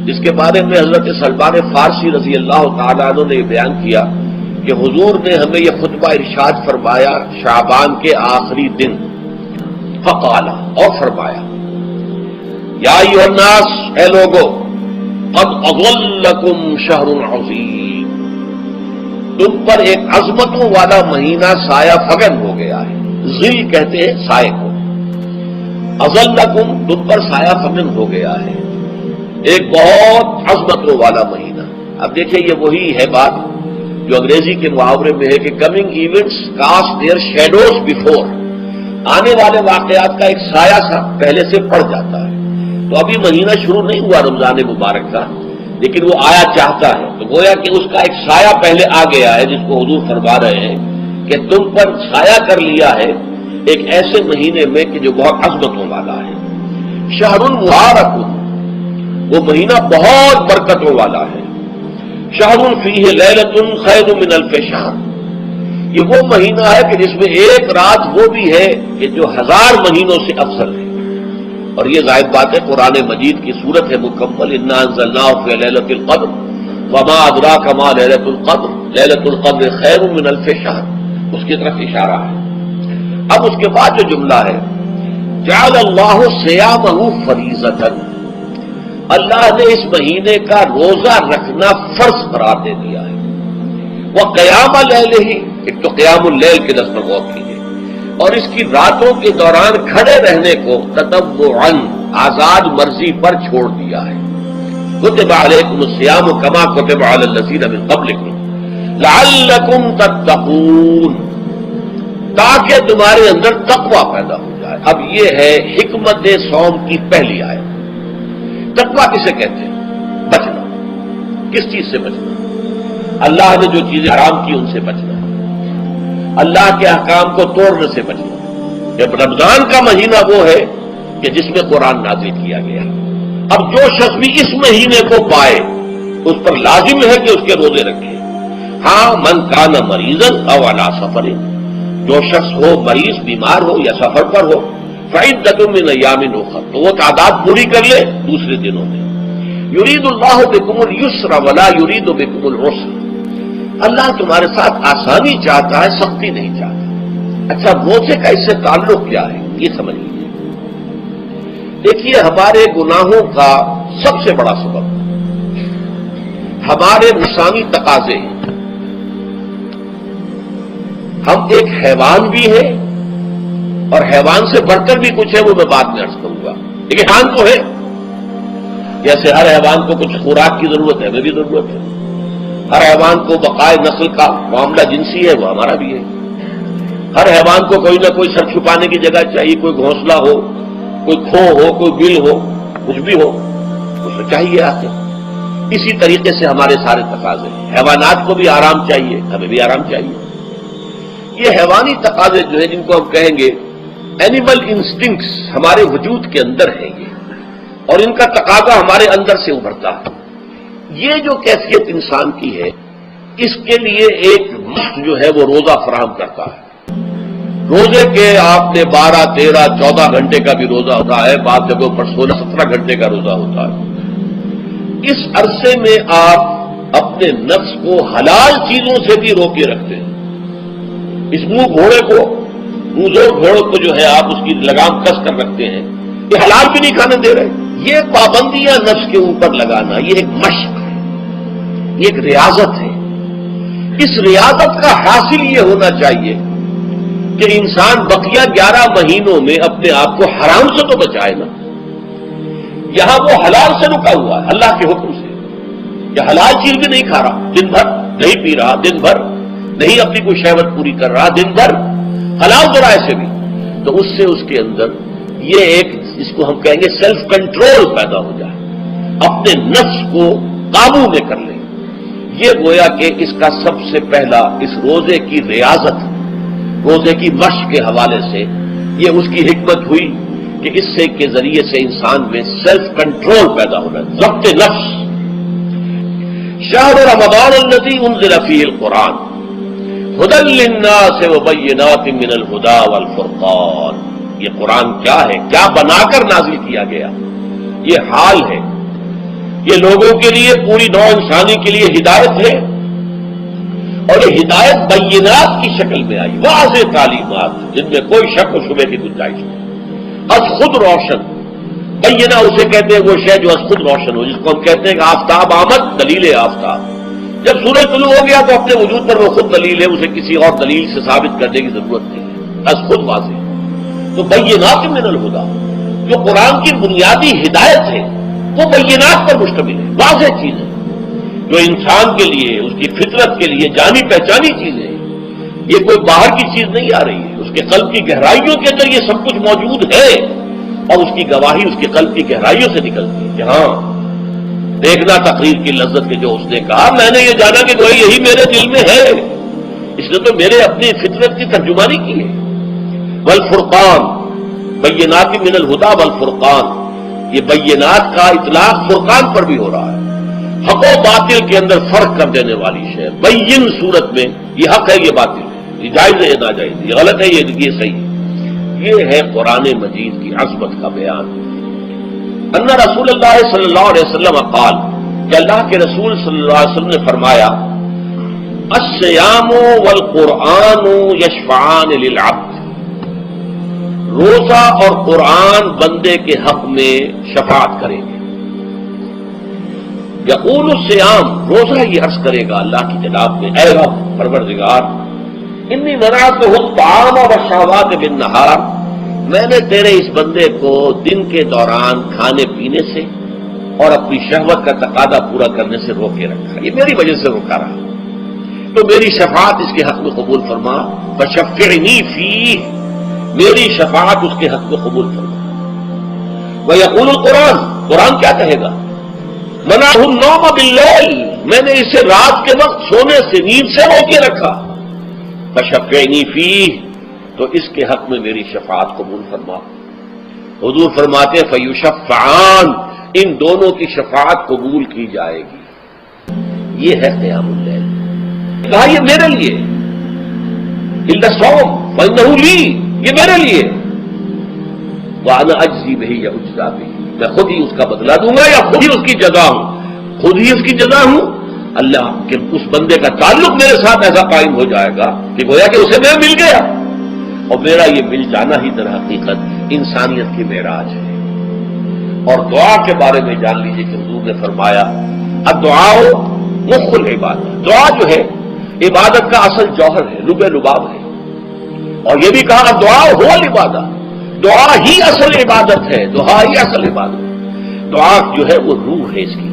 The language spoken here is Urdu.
اس کے بارے میں حضرت سلمان فارسی رضی اللہ تعالیٰ عنہ نے یہ بیان کیا کہ حضور نے ہمیں یہ خطبہ ارشاد فرمایا شعبان کے آخری دن، فقال، اور فرمایا یا ایھا الناس، اے لوگو، قد اظلکم شہر عظیم، تم پر ایک عظمتوں والا مہینہ سایہ فگن ہو گیا ہے۔ ظل کہتے ہیں سائے کو، اظلکم تم پر سایہ فگن ہو گیا ہے، ایک بہت عظمتوں والا مہینہ۔ اب دیکھیں یہ وہی ہے بات جو انگریزی کے محاورے میں ہے کہ coming events cast their shadows before, آنے والے واقعات کا ایک سایہ سا پہلے سے پڑ جاتا ہے۔ تو ابھی مہینہ شروع نہیں ہوا رمضان مبارک کا، لیکن وہ آیا چاہتا ہے، تو گویا کہ اس کا ایک سایہ پہلے آ گیا ہے، جس کو حضور فرما رہے ہیں کہ تم پر سایہ کر لیا ہے ایک ایسے مہینے میں کہ جو بہت عظمتوں والا ہے۔ شہر مبارک، وہ مہینہ بہت برکتوں والا ہے۔ شہر فیہ لیلۃ خیر من الف شہر، یہ وہ مہینہ ہے کہ جس میں ایک رات وہ بھی ہے کہ جو 1000 مہینوں سے افضل ہے۔ اور یہ ظاہر بات ہے قرآن مجید کی صورت ہے مکمل، انا انزلناہ فی لیلۃ القدر وما ادراک ما لیلۃ القدر لیلۃ القدر خیر من الف شہر، اس کی طرف اشارہ ہے۔ اب اس کے بعد جو جملہ ہے جعل اللہ صیامہ فریضۃ، اللہ نے اس مہینے کا روزہ رکھنا فرض قرار دے دیا ہے۔ وہ قیام لیلہ، ایک تو قیام اللیل کے لفظ پر غور کیجیے، اور اس کی راتوں کے دوران کھڑے رہنے کو تطوعاً آزاد مرضی پر چھوڑ دیا ہے۔ کتب علیکم الصیام کما کتب علی الذین من قبلکم لعلکم تتقون، تاکہ تمہارے اندر تقوی پیدا ہو جائے۔ اب یہ ہے حکمت صوم کی پہلی آیت۔ تقوی کسے کہتے ہیں؟ بچنا۔ کس چیز سے بچنا؟ اللہ نے جو چیزیں حرام کی ان سے بچنا، اللہ کے احکام کو توڑنے سے بچنا۔ جب رمضان کا مہینہ وہ ہے کہ جس میں قرآن نازل کیا گیا، اب جو شخص بھی اس مہینے کو پائے اس پر لازم ہے کہ اس کے روزے رکھے۔ ہاں، من کان مریضا او علی سفر، جو شخص ہو مریض، بیمار ہو یا سفر پر ہو، فعدۃ من ایام اخر، تو وہ تعداد پوری کر لے دوسرے دنوں میں۔ یرید اللہ بکم اليسر ولا یرید بکم العسر، اللہ تمہارے ساتھ آسانی چاہتا ہے، سختی نہیں چاہتا۔ اچھا، روزے کا اس سے تعلق کیا ہے یہ سمجھ لیجیے۔ دیکھیے، ہمارے گناہوں کا سب سے بڑا سبب ہمارے نفسانی تقاضے ہیں۔ ہم ایک حیوان بھی ہیں، اور حیوان سے بڑھ کر بھی کچھ ہے، وہ میں بعد میں عرض کروں گا، لیکن حیوان تو ہے۔ جیسے ہر حیوان کو کچھ خوراک کی ضرورت ہے، ہمیں بھی ضرورت ہے۔ ہر حیوان کو بقائے نسل کا معاملہ جنسی ہے، وہ ہمارا بھی ہے۔ ہر حیوان کو کوئی نہ کوئی سر چھپانے کی جگہ چاہیے، کوئی گھونسلہ ہو، کوئی کھو ہو، کوئی بل ہو، کچھ بھی ہو، اس کو چاہیے آخر۔ اسی طریقے سے ہمارے سارے تقاضے ہیں۔ حیوانات کو بھی آرام چاہیے، ہمیں بھی آرام چاہیے۔ یہ حیوانی تقاضے جو ہیں، جن کو ہم کہیں گے اینیمل انسٹنکٹس، ہمارے وجود کے اندر ہیں یہ، اور ان کا تقاضا ہمارے اندر سے ابھرتا ہے۔ یہ جو کیفیت انسان کی ہے، اس کے لیے ایک مشق جو ہے وہ روزہ فراہم کرتا ہے۔ روزے کے آپ نے 12، 13، 14 گھنٹے کا بھی روزہ ہوتا ہے، بعض جگہوں پر 16، 17 گھنٹے کا روزہ ہوتا ہے۔ اس عرصے میں آپ اپنے نفس کو حلال چیزوں سے بھی روکے رکھتے ہیں۔ اس منہ گھوڑے کو، منہ زور گھوڑے کو جو ہے آپ اس کی لگام کس کر رکھتے ہیں، یہ حلال بھی نہیں کھانے دے رہے۔ یہ پابندیاں نفس کے اوپر لگانا، یہ ایک مشق ہے، یہ ایک ریاضت ہے۔ اس ریاضت کا حاصل یہ ہونا چاہیے کہ انسان بقیہ 11 مہینوں میں اپنے آپ کو حرام سے تو بچائے نا۔ یہاں وہ حلال سے رکا ہوا ہے اللہ کے حکم سے، کہ حلال چیز بھی نہیں کھا رہا، دن بھر نہیں پی رہا، دن بھر نہیں اپنی کوئی شہوت پوری کر رہا، دن بھر حلال ذرائع سے بھی، تو اس سے اس کے اندر یہ ایک، اس کو ہم کہیں گے سیلف کنٹرول پیدا ہو جائے، اپنے نفس کو قابو میں کر لے۔ یہ گویا کہ اس کا سب سے پہلا، اس روزے کی ریاضت، روزے کی مشق کے حوالے سے یہ اس کی حکمت ہوئی کہ اس سے کے ذریعے سے انسان میں سیلف کنٹرول پیدا ہونا، ضبط نفس۔ شہر رمضان الذی انزل فیہ القرآن ھدی للناس وبینات من الھدی والفرقان، یہ قرآن کیا ہے، کیا بنا کر نازل کیا گیا؟ یہ حال ہے یہ لوگوں کے لیے، پوری نوع انسانی کے لیے ہدایت ہے، اور یہ ہدایت بینات کی شکل میں آئی، واضح تعلیمات جن میں کوئی شک و شبے کی گنجائش نہیں، از خود روشن۔ بینہ اسے کہتے ہیں وہ شے جو از خود روشن ہو، جس کو ہم کہتے ہیں کہ آفتاب آمد، دلیل آفتاب۔ جب سورج طلوع ہو گیا تو اپنے وجود پر وہ خود دلیل ہے، اسے کسی اور دلیل سے ثابت کرنے کی ضرورت نہیں ہے، از خود واضح۔ تو بینات من الہدیٰ، جو قرآن کی بنیادی ہدایت ہے وہ بینات پر مشتمل ہے، واضح چیز ہے، جو انسان کے لیے، اس کی فطرت کے لیے جانی پہچانی چیز ہے۔ یہ کوئی باہر کی چیز نہیں آ رہی ہے، اس کے قلب کی گہرائیوں کے اندر یہ سب کچھ موجود ہے، اور اس کی گواہی اس کے قلب کی گہرائیوں سے نکلتی ہے کہ ہاں دیکھنا تقریر کی لذت کے جو اس نے کہا، میں نے یہ جانا کہ کوئی یہی میرے دل میں ہے، اس نے تو میرے اپنی فطرت کی ترجمانی کی ہے۔ والفرقان، بینات من الہدیٰ والفرقان، یہ بینات کا اطلاق فرقان پر بھی ہو رہا ہے، حق و باطل کے اندر فرق کر دینے والی شے۔ بین صورت میں یہ حق ہے، یہ باطل ہے، یہ جائز ہے، یہ ناجائز ہے، یہ غلط ہے، یہ صحیح ہے۔ یہ ہے قرآن مجید کی عظمت کا بیان۔ ان رسول اللہ صلی اللہ علیہ وسلم قال، کہ اللہ کے رسول صلی اللہ علیہ وسلم نے فرمایا، الصیام والقرآن یشفعان للعبد، روزہ اور قرآن بندے کے حق میں شفاعت کریں گے۔ یقول الصیام، روزہ یہ عرض کرے گا اللہ کی جناب میں، اے رب پروردگار، انی منعتہ الطعام والشہوات بالنہار، میں نے تیرے اس بندے کو دن کے دوران کھانے پینے سے اور اپنی شہوت کا تقاضا پورا کرنے سے روکے رکھا، یہ میری وجہ سے روکا رہا، تو میری شفاعت اس کے حق میں قبول فرما، فشفعنی فیہ، میری شفاعت اس کے حق میں قبول فرما۔ ویقول القرآن، قرآن کیا کہے گا، منعہ النوم باللیل، میں نے اسے رات کے وقت سونے سے، نیند سے روکے رکھا، فشفعنی فیہ، تو اس کے حق میں میری شفاعت قبول فرما۔ حضور فرماتے فیشفعان، ان دونوں کی شفاعت قبول کی جائے گی۔ یہ ہے قیام اللیل، کہا یہ میرے لیے، الا الصوم فانہ لی، یہ میرے لیے، وانا اجزی بہ یا اجزا بہ، میں خود ہی اس کا بدلہ دوں گا یا خود ہی اس کی جزا ہوں، خود ہی اس کی جزا ہوں۔ اللہ کہ اس بندے کا تعلق میرے ساتھ ایسا قائم ہو جائے گا کہ گویا کہ اسے میں مل گیا، اور میرا یہ مل جانا ہی در حقیقت انسانیت کی معراج ہے۔ اور دعا کے بارے میں جان لیجیے کہ حضور نے فرمایا، الدعاء مخ العبادت، دعا جو ہے عبادت کا اصل جوہر ہے، لب لباب ہے، اور یہ بھی کہا دعا هو العبادہ، دعا ہی اصل عبادت ہے، دعا ہی اصل عبادت ہے، دعا جو ہے وہ روح ہے اس کی۔